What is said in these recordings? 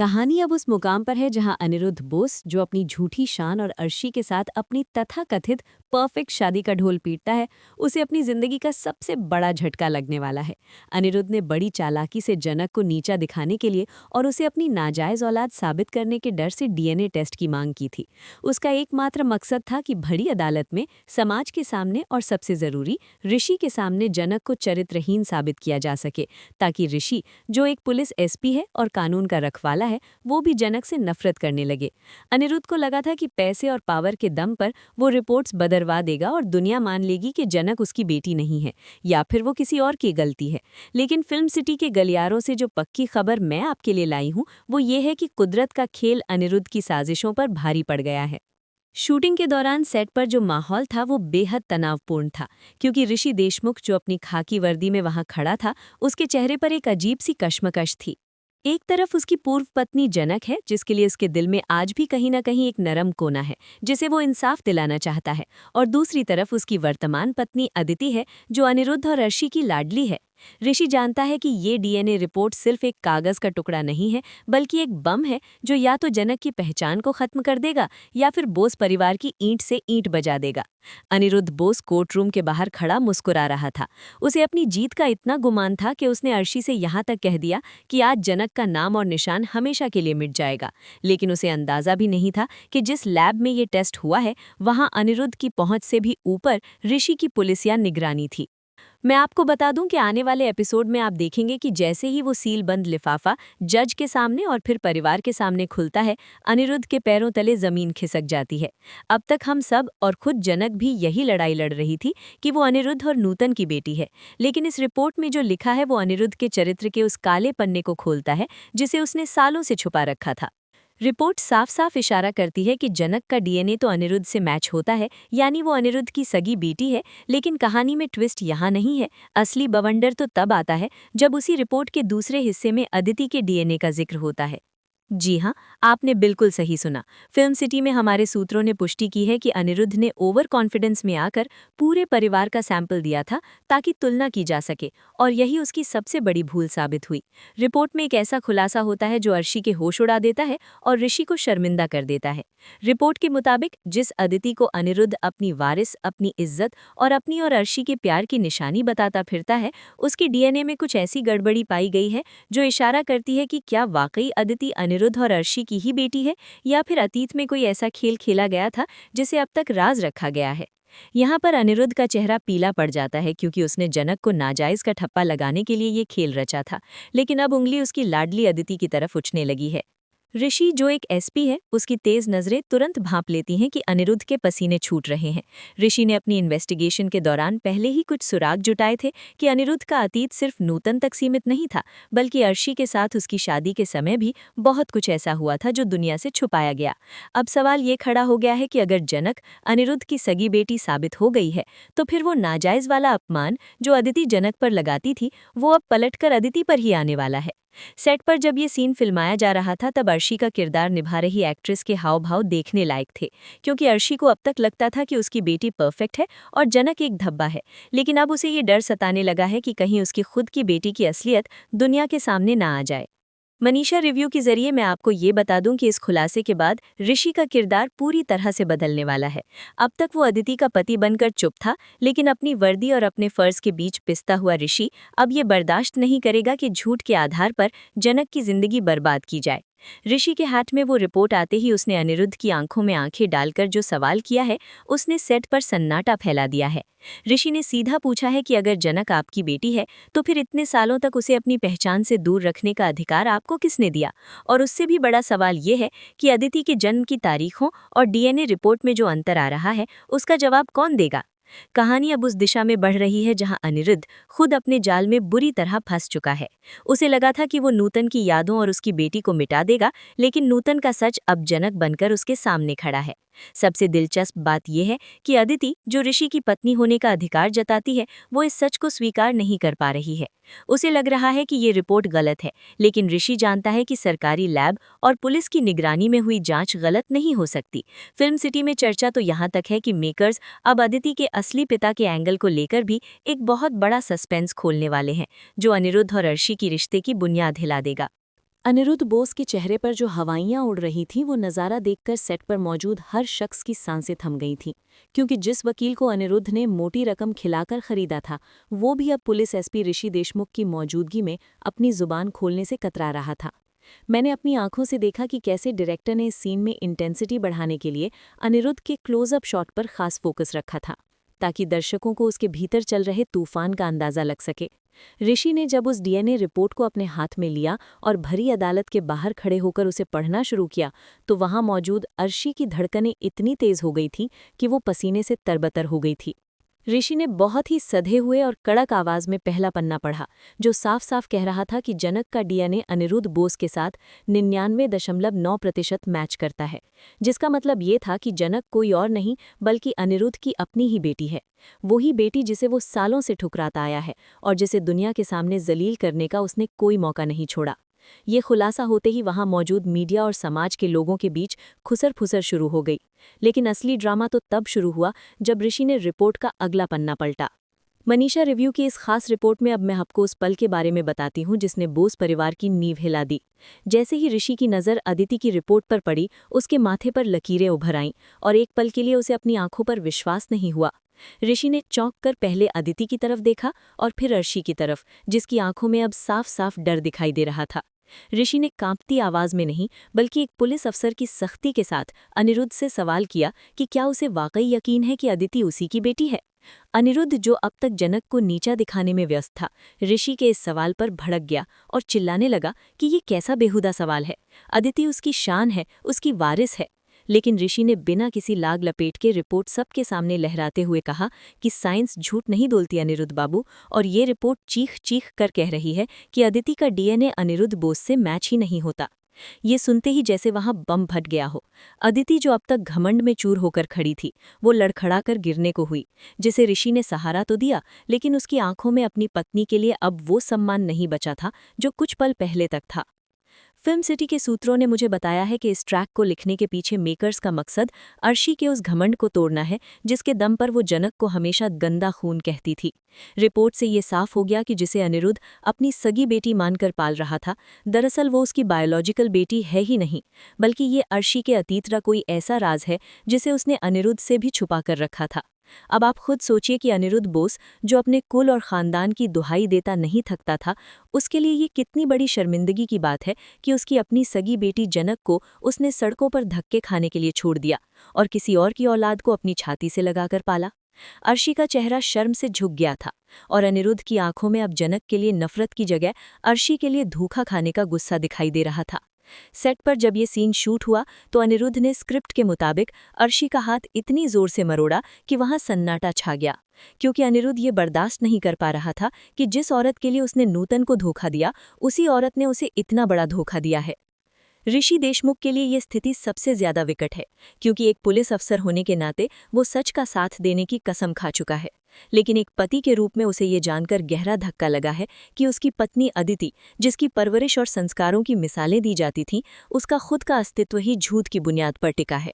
कहानी अब उस मुकाम पर है जहां अनिरुद्ध बोस, जो अपनी झूठी शान और अर्शी के साथ अपनी तथाकथित परफेक्ट शादी का ढोल पीटता है, उसे अपनी जिंदगी का सबसे बड़ा झटका लगने वाला है। अनिरुद्ध ने बड़ी चालाकी से जनक को नीचा दिखाने के लिए और उसे अपनी नाजायज औलाद साबित करने के डर से डीएनए टेस्ट की मांग की थी। उसका एकमात्र मकसद था कि बड़ी अदालत में समाज के सामने और सबसे जरूरी ऋषि के सामने जनक को चरित्रहीन साबित किया जा सके, ताकि ऋषि, जो एक पुलिस एसपी है और कानून का रखवाला है, वो भी जनक से नफरत करने लगे। अनिरुद्ध को लगा था कि पैसे और पावर के दम पर वो रिपोर्ट्स बदलवा देगा और दुनिया मान लेगी कि जनक उसकी बेटी नहीं है या फिर वो किसी और की गलती है। लेकिन फिल्म सिटी के गलियारों से जो पक्की खबर मैं आपके लिए लाई हूँ वो ये है कि कुदरत का खेल अनिरुद्ध की साजिशों पर भारी पड़ गया है। शूटिंग के दौरान सेट पर जो माहौल था वो बेहद तनावपूर्ण था, क्योंकि ऋषि देशमुख, जो अपनी खाकी वर्दी में वहां खड़ा था, उसके चेहरे पर एक अजीब सी कश्मकश थी। एक तरफ उसकी पूर्व पत्नी जनक है, जिसके लिए उसके दिल में आज भी कहीं ना कहीं एक नरम कोना है, जिसे वो इंसाफ दिलाना चाहता है, और दूसरी तरफ उसकी वर्तमान पत्नी अदिति है, जो अनिरुद्ध और अर्शी की लाडली है। ऋषि जानता है कि ये डीएनए रिपोर्ट सिर्फ एक कागज का टुकड़ा नहीं है, बल्कि एक बम है जो या तो जनक की पहचान को खत्म कर देगा या फिर बोस परिवार की ईंट से ईंट बजा देगा। अनिरुद्ध बोस कोर्ट रूम के बाहर खड़ा मुस्कुरा रहा था। उसे अपनी जीत का इतना गुमान था कि उसने अर्शी से यहाँ तक कह दिया कि आज जनक का नाम और निशान हमेशा के लिए मिट जाएगा। लेकिन उसे अंदाजा भी नहीं था कि जिस लैब में ये टेस्ट हुआ है, वहाँ अनिरुद्ध की पहुंच से भी ऊपर ऋषि की पुलिसिया निगरानी थी। मैं आपको बता दूं कि आने वाले एपिसोड में आप देखेंगे कि जैसे ही वो सीलबंद लिफाफा जज के सामने और फिर परिवार के सामने खुलता है, अनिरुद्ध के पैरों तले जमीन खिसक जाती है। अब तक हम सब और खुद जनक भी यही लड़ाई लड़ रही थी कि वो अनिरुद्ध और नूतन की बेटी है, लेकिन इस रिपोर्ट में जो लिखा है वो अनिरुद्ध के चरित्र के उस काले पन्ने को खोलता है जिसे उसने सालों से छुपा रखा था। रिपोर्ट साफ साफ इशारा करती है कि जनक का डीएनए तो अनिरुद्ध से मैच होता है, यानी वो अनिरुद्ध की सगी बेटी है। लेकिन कहानी में ट्विस्ट यहाँ नहीं है। असली बवंडर तो तब आता है जब उसी रिपोर्ट के दूसरे हिस्से में अदिति के डीएनए का जिक्र होता है। जी हाँ, आपने बिल्कुल सही सुना। फिल्म सिटी में हमारे सूत्रों ने पुष्टि की है कि अनिरुद्ध ने ओवर कॉन्फिडेंस में आकर पूरे परिवार का सैंपल दिया था ताकि तुलना की जा सके, और यही उसकी सबसे बड़ी भूल साबित हुई। रिपोर्ट में एक ऐसा खुलासा होता है जो अर्शी के होश उड़ा देता है और ऋषि को शर्मिंदा कर देता है। रिपोर्ट के मुताबिक जिस अदिति को अनिरुद्ध अपनी वारिस, अपनी इज्जत और अपनी और अर्शी के प्यार की निशानी बताता फिरता है, उसकी डीएनए में कुछ ऐसी गड़बड़ी पाई गई है जो इशारा करती है कि क्या वाकई अदिति अनिरुद्ध और अर्शी की ही बेटी है, या फिर अतीत में कोई ऐसा खेल खेला गया था जिसे अब तक राज रखा गया है। यहाँ पर अनिरुद्ध का चेहरा पीला पड़ जाता है, क्योंकि उसने जनक को नाजायज का ठप्पा लगाने के लिए ये खेल रचा था। लेकिन अब उंगली उसकी लाडली अदिति की तरफ उठने लगी है। ऋषि, जो एक एसपी है, उसकी तेज नजरें तुरंत भांप लेती हैं कि अनिरुद्ध के पसीने छूट रहे हैं। ऋषि ने अपनी इन्वेस्टिगेशन के दौरान पहले ही कुछ सुराग जुटाए थे कि अनिरुद्ध का अतीत सिर्फ नूतन तक सीमित नहीं था, बल्कि अर्शी के साथ उसकी शादी के समय भी बहुत कुछ ऐसा हुआ था जो दुनिया से छुपाया गया। अब सवाल ये खड़ा हो गया है कि अगर जनक अनिरुद्ध की सगी बेटी साबित हो गई है, तो फिर वो नाजायज वाला अपमान जो अदिति जनक पर लगाती थी, वो अब पलटकर अदिति पर ही आने वाला है। सेट पर जब ये सीन फिल्माया जा रहा था, तब अर्शी का किरदार निभा रही एक्ट्रेस के हाव भाव देखने लायक थे, क्योंकि अर्शी को अब तक लगता था कि उसकी बेटी परफेक्ट है और जनक एक धब्बा है। लेकिन अब उसे ये डर सताने लगा है कि कहीं उसकी खुद की बेटी की असलियत दुनिया के सामने ना आ जाए। मनीषा रिव्यू के जरिए मैं आपको ये बता दूं कि इस खुलासे के बाद ऋषि का किरदार पूरी तरह से बदलने वाला है। अब तक वो अदिति का पति बनकर चुप था, लेकिन अपनी वर्दी और अपने फर्ज के बीच पिसता हुआ ऋषि अब ये बर्दाश्त नहीं करेगा कि झूठ के आधार पर जनक की जिंदगी बर्बाद की जाए। ऋषि के हाथ में वो रिपोर्ट आते ही उसने अनिरुद्ध की आंखों में आंखें डालकर जो सवाल किया है, उसने सेट पर सन्नाटा फैला दिया है। ऋषि ने सीधा पूछा है कि अगर जनक आपकी बेटी है, तो फिर इतने सालों तक उसे अपनी पहचान से दूर रखने का अधिकार आपको किसने दिया? और उससे भी बड़ा सवाल ये है कि अदिति के जन्म की तारीखों और डीएनए रिपोर्ट में जो अंतर आ रहा है, उसका जवाब कौन देगा? कहानी अब उस दिशा में बढ़ रही है जहां अनिरुद्ध खुद अपने जाल में बुरी तरह फंस चुका है। उसे लगा था कि वो नूतन की यादों और उसकी बेटी को मिटा देगा, लेकिन नूतन का सच अब जनक बनकर उसके सामने खड़ा है। सबसे दिलचस्प बात यह है कि अदिति, जो ऋषि की पत्नी होने का अधिकार जताती है, वो इस सच को स्वीकार नहीं कर पा रही है। उसे लग रहा है कि ये रिपोर्ट गलत है, लेकिन ऋषि जानता है कि सरकारी लैब और पुलिस की निगरानी में हुई जांच गलत नहीं हो सकती। फिल्म सिटी में चर्चा तो यहाँ तक है कि मेकर्स अब अदिति के असली पिता के एंगल को लेकर भी एक बहुत बड़ा सस्पेंस खोलने वाले हैं, जो अनिरुद्ध और अर्शी की रिश्ते की बुनियाद हिला देगा। अनिरुद्ध बोस के चेहरे पर जो हवाइयां उड़ रही थीं वो नज़ारा देखकर सेट पर मौजूद हर शख्स की सांसें थम गई थीं, क्योंकि जिस वकील को अनिरुद्ध ने मोटी रकम खिलाकर खरीदा था वो भी अब पुलिस एसपी ऋषि देशमुख की मौजूदगी में अपनी जुबान खोलने से कतरा रहा था। मैंने अपनी आंखों से देखा कि कैसे डायरेक्टर ने इस सीन में इंटेंसिटी बढ़ाने के लिए अनिरुद्ध के क्लोजअप शॉट पर खास फोकस रखा था, ताकि दर्शकों को उसके भीतर चल रहे तूफान का अंदाजा लग सके। ऋषि ने जब उस डीएनए रिपोर्ट को अपने हाथ में लिया और भरी अदालत के बाहर खड़े होकर उसे पढ़ना शुरू किया तो वहां मौजूद अर्शी की धड़कनें इतनी तेज हो गई थीं कि वो पसीने से तरबतर हो गई थी। ऋषि ने बहुत ही सधे हुए और कड़क आवाज में पहला पन्ना पढ़ा, जो साफ साफ कह रहा था कि जनक का डीएनए अनिरुद्ध बोस के साथ 99.9% मैच करता है, जिसका मतलब ये था कि जनक कोई और नहीं बल्कि अनिरुद्ध की अपनी ही बेटी है। वही बेटी जिसे वो सालों से ठुकराता आया है और जिसे दुनिया के सामने जलील करने का उसने कोई मौका नहीं छोड़ा। ये खुलासा होते ही वहां मौजूद मीडिया और समाज के लोगों के बीच खुसर-फुसर शुरू हो गई। लेकिन असली ड्रामा तो तब शुरू हुआ जब ऋषि ने रिपोर्ट का अगला पन्ना पलटा। मनीषा रिव्यू की इस खास रिपोर्ट में अब मैं आपको उस पल के बारे में बताती हूँ जिसने बोस परिवार की नींव हिला दी। जैसे ही ऋषि की नज़र अदिति की रिपोर्ट पर पड़ी, उसके माथे पर लकीरें उभर आईं और एक पल के लिए उसे अपनी आंखों पर विश्वास नहीं हुआ। ऋषि ने चौंक कर पहले अदिति की तरफ देखा और फिर अर्शी की तरफ, जिसकी आंखों में अब साफ साफ डर दिखाई दे रहा था। ऋषि ने कांपती आवाज में नहीं बल्कि एक पुलिस अफसर की सख्ती के साथ अनिरुद्ध से सवाल किया कि क्या उसे वाकई यकीन है कि अदिति उसी की बेटी है। अनिरुद्ध, जो अब तक जनक को नीचा दिखाने में व्यस्त था, ऋषि के इस सवाल पर भड़क गया और चिल्लाने लगा कि ये कैसा बेहुदा सवाल है। अदिति उसकी शान है, उसकी वारिस है। लेकिन ऋषि ने बिना किसी लाग लपेट के रिपोर्ट सबके सामने लहराते हुए कहा कि साइंस झूठ नहीं बोलती अनिरुद्ध बाबू, और ये रिपोर्ट चीख चीख कर कह रही है कि अदिति का डीएनए अनिरुद्ध बोस से मैच ही नहीं होता। ये सुनते ही जैसे वहां बम फट गया हो। अदिति, जो अब तक घमंड में चूर होकर खड़ी थी, वो लड़खड़ा कर गिरने को हुई। जिसे ऋषि ने सहारा तो दिया, लेकिन उसकी आंखों में अपनी पत्नी के लिए अब वो सम्मान नहीं बचा था जो कुछ पल पहले तक था। फिल्म सिटी के सूत्रों ने मुझे बताया है कि इस ट्रैक को लिखने के पीछे मेकर्स का मकसद अर्शी के उस घमंड को तोड़ना है जिसके दम पर वो जनक को हमेशा गंदा खून कहती थी। रिपोर्ट से ये साफ हो गया कि जिसे अनिरुद्ध अपनी सगी बेटी मानकर पाल रहा था, दरअसल वो उसकी बायोलॉजिकल बेटी है ही नहीं, बल्कि ये अर्शी के अतीत का कोई ऐसा राज है जिसे उसने अनिरुद्ध से भी छुपा कर रखा था। अब आप खुद सोचिए कि अनिरुद्ध बोस, जो अपने कुल और खानदान की दुहाई देता नहीं थकता था, उसके लिए ये कितनी बड़ी शर्मिंदगी की बात है कि उसकी अपनी सगी बेटी जनक को उसने सड़कों पर धक्के खाने के लिए छोड़ दिया और किसी और की औलाद को अपनी छाती से लगाकर पाला। अर्शी का चेहरा शर्म से झुक गया था और अनिरुद्ध की आंखों में अब जनक के लिए नफरत की जगह अर्शी के लिए धोखा खाने का गुस्सा दिखाई दे रहा था। सेट पर जब ये सीन शूट हुआ तो अनिरुद्ध ने स्क्रिप्ट के मुताबिक अर्शी का हाथ इतनी जोर से मरोड़ा कि वहां सन्नाटा छा गया, क्योंकि अनिरुद्ध ये बर्दाश्त नहीं कर पा रहा था कि जिस औरत के लिए उसने नूतन को धोखा दिया, उसी औरत ने उसे इतना बड़ा धोखा दिया है। ऋषि देशमुख के लिए ये स्थिति सबसे ज्यादा विकट है, क्योंकि एक पुलिस अफसर होने के नाते वो सच का साथ देने की कसम खा चुका है। लेकिन एक पति के रूप में उसे ये जानकर गहरा धक्का लगा है कि उसकी पत्नी अदिति, जिसकी परवरिश और संस्कारों की मिसालें दी जाती थीं, उसका खुद का अस्तित्व ही झूठ की बुनियाद पर टिका है।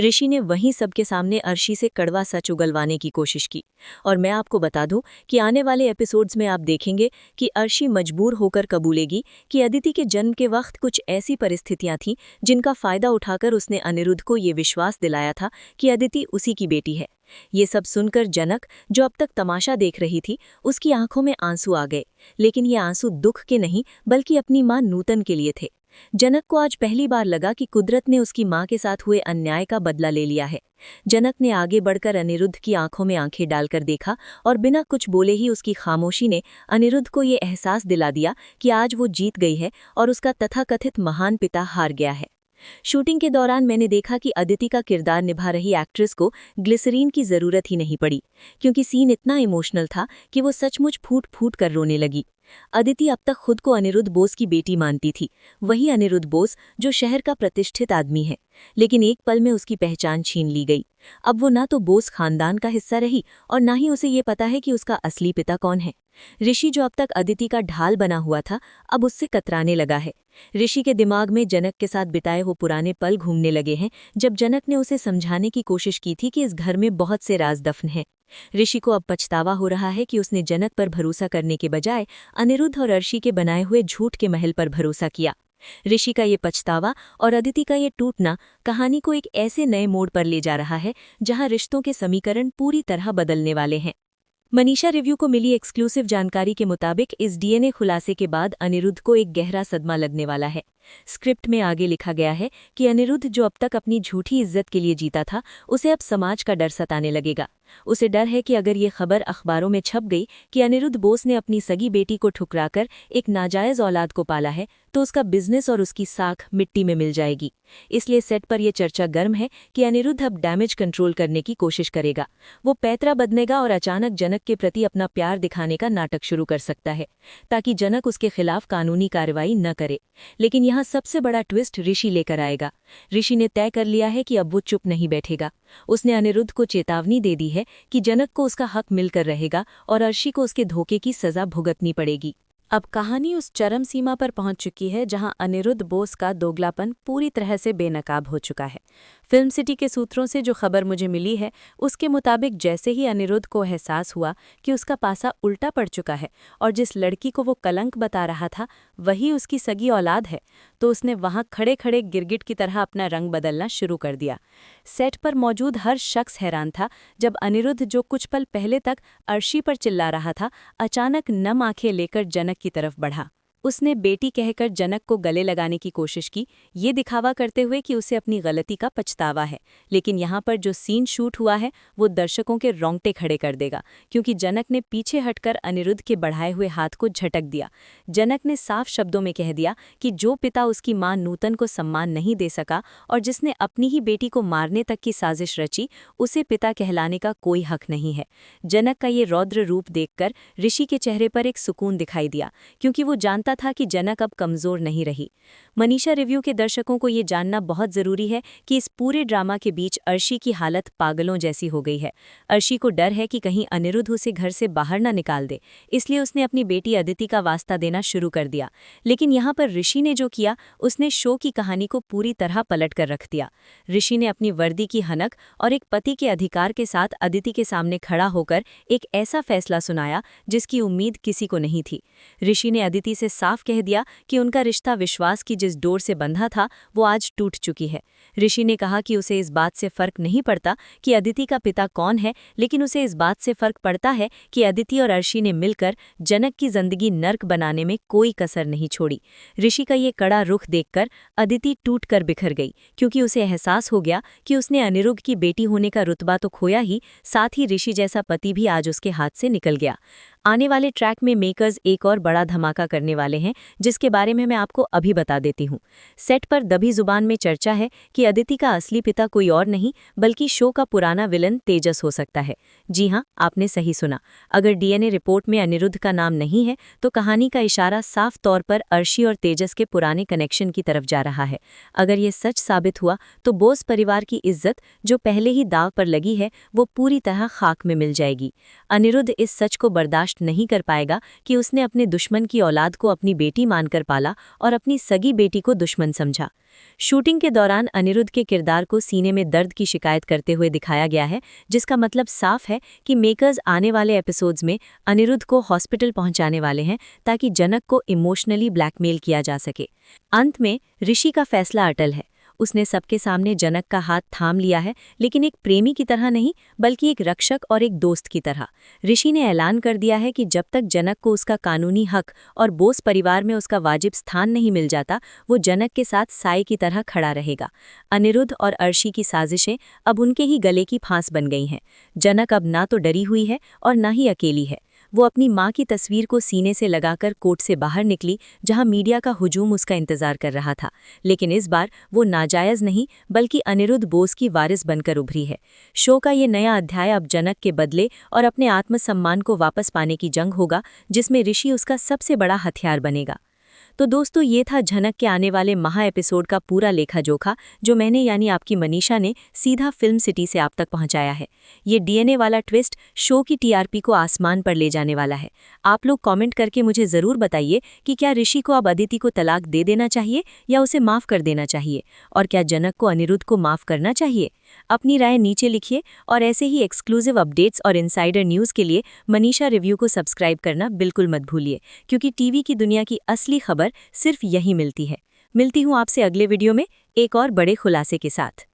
ऋषि ने वहीं सबके सामने अर्शी से कड़वा सच उगलवाने की कोशिश की, और मैं आपको बता दूं कि आने वाले एपिसोड्स में आप देखेंगे कि अर्शी मजबूर होकर कबूलेगी कि अदिति के जन्म के वक्त कुछ ऐसी परिस्थितियां थीं जिनका फायदा उठाकर उसने अनिरुद्ध को ये विश्वास दिलाया था कि अदिति उसी की बेटी है। ये सब सुनकर जनक, जो अब तक तमाशा देख रही थी, उसकी आंखों में आंसू आ गए, लेकिन ये आंसू दुख के नहीं बल्कि अपनी मां नूतन के लिए थे। जनक को आज पहली बार लगा कि कुदरत ने उसकी मां के साथ हुए अन्याय का बदला ले लिया है। जनक ने आगे बढ़कर अनिरुद्ध की आंखों में आंखें डालकर देखा और बिना कुछ बोले ही उसकी खामोशी ने अनिरुद्ध को ये एहसास दिला दिया कि आज वो जीत गई है और उसका तथाकथित महान पिता हार गया है। शूटिंग के दौरान मैंने देखा कि अदिति का किरदार निभा रही एक्ट्रेस को ग्लिसरीन की जरूरत ही नहीं पड़ी, क्योंकि सीन इतना इमोशनल था कि वो सचमुच फूट फूट कर रोने लगी। अदिति अब तक खुद को अनिरुद्ध बोस की बेटी मानती थी, वही अनिरुद्ध बोस जो शहर का प्रतिष्ठित आदमी है, लेकिन एक पल में उसकी पहचान छीन ली गई। अब वो ना तो बोस खानदान का हिस्सा रही और ना ही उसे ये पता है कि उसका असली पिता कौन है। ऋषि, जो अब तक अदिति का ढाल बना हुआ था, अब उससे कतराने लगा है। ऋषि के दिमाग में जनक के साथ बिताए वो पुराने पल घूमने लगे हैं, जब जनक ने उसे समझाने की कोशिश की थी कि इस घर में बहुत से राज दफन हैं। ऋषि को अब पछतावा हो रहा है कि उसने जनक पर भरोसा करने के बजाय अनिरुद्ध और अर्शी के बनाए हुए झूठ के महल पर भरोसा किया। ऋषि का ये पछतावा और अदिति का ये टूटना कहानी को एक ऐसे नए मोड़ पर ले जा रहा है जहां रिश्तों के समीकरण पूरी तरह बदलने वाले हैं। मनीषा रिव्यू को मिली एक्सक्लूसिव जानकारी के मुताबिक इस डीएनए खुलासे के बाद अनिरुद्ध को एक गहरा सदमा लगने वाला है। स्क्रिप्ट में आगे लिखा गया है कि अनिरुद्ध जो अब तक अपनी झूठी इज्जत के लिए जीता था, उसे अब समाज का डर सताने लगेगा। उसे डर है कि अगर ये खबर अखबारों में छप गई कि अनिरुद्ध बोस ने अपनी सगी बेटी को ठुकराकर एक नाजायज औलाद को पाला है, तो उसका बिजनेस और उसकी साख मिट्टी में मिल जाएगी। इसलिए सेट पर यह चर्चा गर्म है कि अनिरुद्ध अब डैमेज कंट्रोल करने की कोशिश करेगा। वो पैतरा बदलेगा और अचानक जनक के प्रति अपना प्यार दिखाने का नाटक शुरू कर सकता है, ताकि जनक उसके खिलाफ कानूनी कार्रवाई न करे। लेकिन यहाँ सबसे बड़ा ट्विस्ट ऋषि लेकर आएगा। ऋषि ने तय कर लिया है कि अब वो चुप नहीं बैठेगा। उसने अनिरुद्ध को चेतावनी दे दी है कि जनक को उसका हक मिलकर रहेगा और अर्शी को उसके धोखे की सजा भुगतनी पड़ेगी। अब कहानी उस चरम सीमा पर पहुंच चुकी है जहां अनिरुद्ध बोस का दोगलापन पूरी तरह से बेनकाब हो चुका है। फिल्म सिटी के सूत्रों से जो खबर मुझे मिली है, उसके मुताबिक जैसे ही अनिरुद्ध को एहसास हुआ कि उसका पासा उल्टा पड़ चुका है और जिस लड़की को वो कलंक बता रहा था वही उसकी सगी औलाद है, तो उसने वहां खड़े खड़े गिरगिट की तरह अपना रंग बदलना शुरू कर दिया। सेट पर मौजूद हर शख्स हैरान था जब अनिरुद्ध, जो कुछ पल पहले तक अर्शी पर चिल्ला रहा था, अचानक नम आंखें लेकर जनक की तरफ बढ़ा। उसने बेटी कहकर जनक को गले लगाने की कोशिश की, ये दिखावा करते हुए कि उसे अपनी गलती का पछतावा है। लेकिन यहाँ पर जो सीन शूट हुआ है वो दर्शकों के रोंगटे खड़े कर देगा, क्योंकि जनक ने पीछे हटकर अनिरुद्ध के बढ़ाए हुए हाथ को झटक दिया। जनक ने साफ शब्दों में कह दिया कि जो पिता उसकी मां नूतन को सम्मान नहीं दे सका और जिसने अपनी ही बेटी को मारने तक की साजिश रची, उसे पिता कहलाने का कोई हक नहीं है। जनक का ये रौद्र रूप देखकर ऋषि के चेहरे पर एक सुकून दिखाई दिया, क्योंकि वो जानता था कि जनक अब कमजोर नहीं रही। मनीषा रिव्यू के दर्शकों को ये जानना बहुत जरूरी है कि इस पूरे ड्रामा के बीच अर्शी की हालत पागलों जैसी हो गई है। अर्शी को डर है कि कहीं अनिरुद्ध उसे घर से बाहर न निकाल दे, इसलिए उसने अपनी बेटी अदिति का वास्ता देना शुरू कर दिया। लेकिन यहाँ पर ऋषि ने जो किया, उसने शो की कहानी को पूरी तरह पलट कर रख दिया। ऋषि ने अपनी वर्दी की हनक और एक पति के अधिकार के साथ अदिति के सामने खड़ा होकर एक ऐसा फैसला सुनाया जिसकी उम्मीद किसी को नहीं थी। ऋषि ने अदिति से साफ कह दिया कि उनका रिश्ता विश्वास की जिस डोर से बंधा था वो आज टूट चुकी है। ऋषि ने कहा कि उसे इस बात से फर्क नहीं पड़ता कि अदिति का पिता कौन है, लेकिन उसे इस बात से फर्क पड़ता है कि अदिति और अर्शी ने मिलकर जनक की जिंदगी नर्क बनाने में कोई कसर नहीं छोड़ी। ऋषि का ये कड़ा रुख देखकर अदिति टूट कर बिखर गई, क्योंकि उसे एहसास हो गया कि उसने अनिरुद्ध की बेटी होने का रुतबा तो खोया ही, साथ ही ऋषि जैसा पति भी आज उसके हाथ से निकल गया। आने वाले ट्रैक में मेकर्स एक और बड़ा धमाका करने वाले हैं, जिसके बारे में मैं आपको अभी बता देती हूँ। सेट पर दबी जुबान में चर्चा है कि अदिति का असली पिता कोई और नहीं बल्कि शो का पुराना विलन तेजस हो सकता है। जी हाँ, आपने सही सुना। अगर डीएनए रिपोर्ट में अनिरुद्ध का नाम नहीं है तो कहानी का इशारा साफ तौर पर अर्शी और तेजस के पुराने कनेक्शन की तरफ जा रहा है। अगर ये सच साबित हुआ तो बोस परिवार की इज्जत, जो पहले ही दाव पर लगी है, वो पूरी तरह खाक में मिल जाएगी। अनिरुद्ध इस सच को बर्दाश्त नहीं कर पाएगा कि उसने अपने दुश्मन की औलाद को अपनी बेटी मानकर पाला और अपनी सगी बेटी को दुश्मन समझा। शूटिंग के दौरान अनिरुद्ध के किरदार को सीने में दर्द की शिकायत करते हुए दिखाया गया है, जिसका मतलब साफ है कि मेकर्स आने वाले एपिसोड्स में अनिरुद्ध को हॉस्पिटल पहुंचाने वाले हैं ताकि जनक को इमोशनली ब्लैकमेल किया जा सके। अंत में ऋषि का फैसला अटल है। उसने सबके सामने जनक का हाथ थाम लिया है, लेकिन एक प्रेमी की तरह नहीं बल्कि एक रक्षक और एक दोस्त की तरह। ऋषि ने ऐलान कर दिया है कि जब तक जनक को उसका कानूनी हक और बोस परिवार में उसका वाजिब स्थान नहीं मिल जाता, वो जनक के साथ साए की तरह खड़ा रहेगा। अनिरुद्ध और अर्शी की साजिशें अब उनके ही गले की फांस बन गई हैं। जनक अब ना तो डरी हुई है और ना ही अकेली है। वो अपनी मां की तस्वीर को सीने से लगाकर कोर्ट से बाहर निकली, जहां मीडिया का हुजूम उसका इंतजार कर रहा था। लेकिन इस बार वो नाजायज नहीं बल्कि अनिरुद्ध बोस की वारिस बनकर उभरी है। शो का ये नया अध्याय अब जनक के बदले और अपने आत्मसम्मान को वापस पाने की जंग होगा, जिसमें ऋषि उसका सबसे बड़ा हथियार बनेगा। तो दोस्तों, ये था झनक के आने वाले महा एपिसोड का पूरा लेखा जोखा, जो मैंने यानी आपकी मनीषा ने सीधा फिल्म सिटी से आप तक पहुंचाया है। ये डीएनए वाला ट्विस्ट शो की टीआरपी को आसमान पर ले जाने वाला है। आप लोग कमेंट करके मुझे ज़रूर बताइए कि क्या ऋषि को अब अदिति को तलाक दे देना चाहिए या उसे माफ़ कर देना चाहिए, और क्या जनक को अनिरुद्ध को माफ़ करना चाहिए। अपनी राय नीचे लिखिए और ऐसे ही एक्सक्लूसिव अपडेट्स और इनसाइडर न्यूज़ के लिए मनीषा रिव्यू को सब्सक्राइब करना बिल्कुल मत भूलिए, क्योंकि टीवी की दुनिया की असली खबर सिर्फ यहीं मिलती है। मिलती हूँ आपसे अगले वीडियो में एक और बड़े खुलासे के साथ।